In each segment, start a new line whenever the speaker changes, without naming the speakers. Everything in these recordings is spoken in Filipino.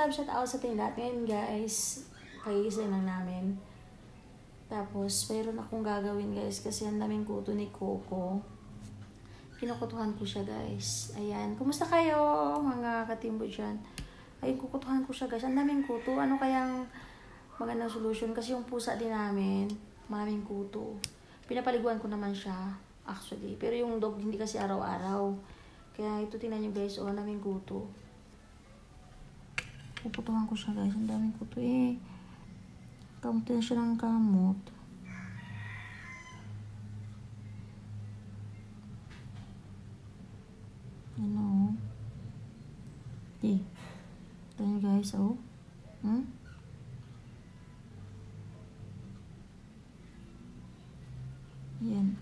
love shout out sa ating lahat. Ngayon guys, pagising lang namin. Tapos, mayroon akong gagawin guys kasi ang daming kuto ni Coco. Kinukutuhan ko siya guys. Ayan. Kumusta kayo mga katimbo dyan? Ay, kukutuhan ko siya guys. Ang daming kuto. Ano kayang magandang solution? Kasi yung pusa din namin, maraming kuto. Pinapaliguan ko naman siya actually. Pero yung dog hindi kasi araw-araw. Kaya ito tingnan nyo guys. Oh, ang daming kuto. Kukutuhan ko siya guys. Ang daming kuto eh. Kamot na siya ng kamot. Ano? Eh. Ito nyo guys, oh. Yan.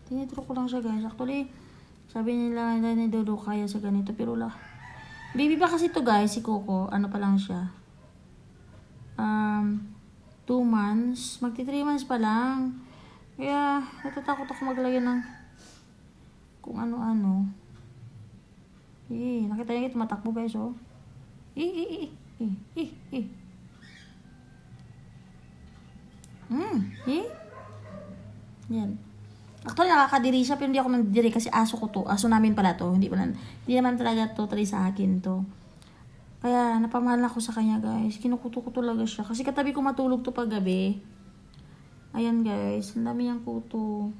Tinitro ko lang siya guys. Actually, sabi nila ni Dodo kaya sa ganito. Pero la. Baby pa kasi to guys, si Coco. Ano pa lang siya? 2 months. Magti 3 months pa lang. Kaya, natatakot ako maglagay ng kung ano-ano. Nakita niyo tumatakbo guys, oh. Yan. Actually, nakakadiri siya, pero hindi ako nandiri kasi aso ko to. Aso namin pala to. Hindi naman talaga totally sa akin to. Kaya, napamahal ako sa kanya, guys. Kinukuto ko talaga siya. Kasi katabi ko matulog to pag gabi. Ayan, guys. Ang dami niyang kuto.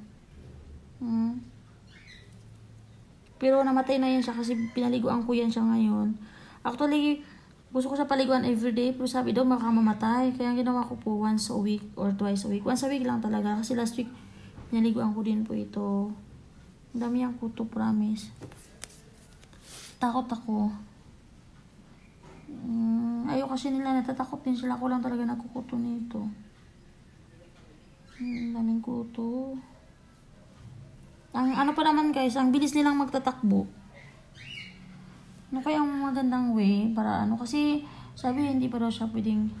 Pero namatay na yan siya kasi pinaliguan ko yan siya ngayon. Actually, gusto ko sa paliguan everyday. Pero sabi daw, makamamatay. Kaya ginawa ko po once a week or twice a week. Once a week lang talaga. Kasi last week, pinaliguan ko din po ito. Ang dami niyang kuto, promise. Takot ako. Ayaw kasi nila, natatakot din sila. Ako lang talaga nagkukuto nito. Daming kuto. Ang ano pa naman guys, ang bilis nilang magtatakbo. Ano kaya ang magandang way para ano? Kasi sabi hindi pa daw siya pwedeng.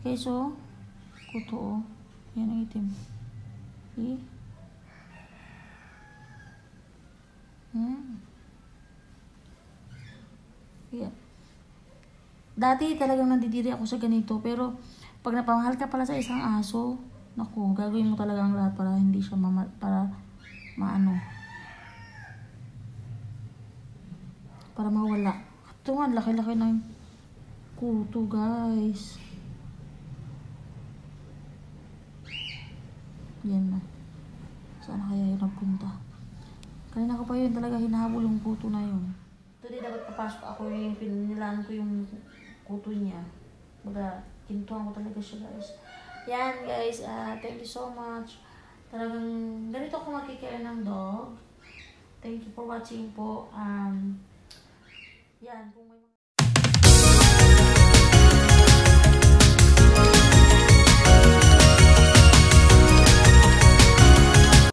Okay, so kuto, oh. Yan ang itim. See? Yeah. Dati talagang nandidiri ako sa ganito, pero pag napamahal ka pala sa isang aso, naku, gagawin mo talaga ang lahat para hindi siya para mawala. Ito nga, laki-laki ng kuto, guys. Yan na. Saan kaya yun nagpunta? Kanina ko pa yun talaga hinahabol yung kuto na yun. Today dapat papasok ako yung pinilaan ko yung kuto niya. Baga, kintuhan ko talaga siya, guys. Yan, guys. Thank you so much. Talagang ganito ako makikare ng dog. Thank you for watching po. Yan, kung may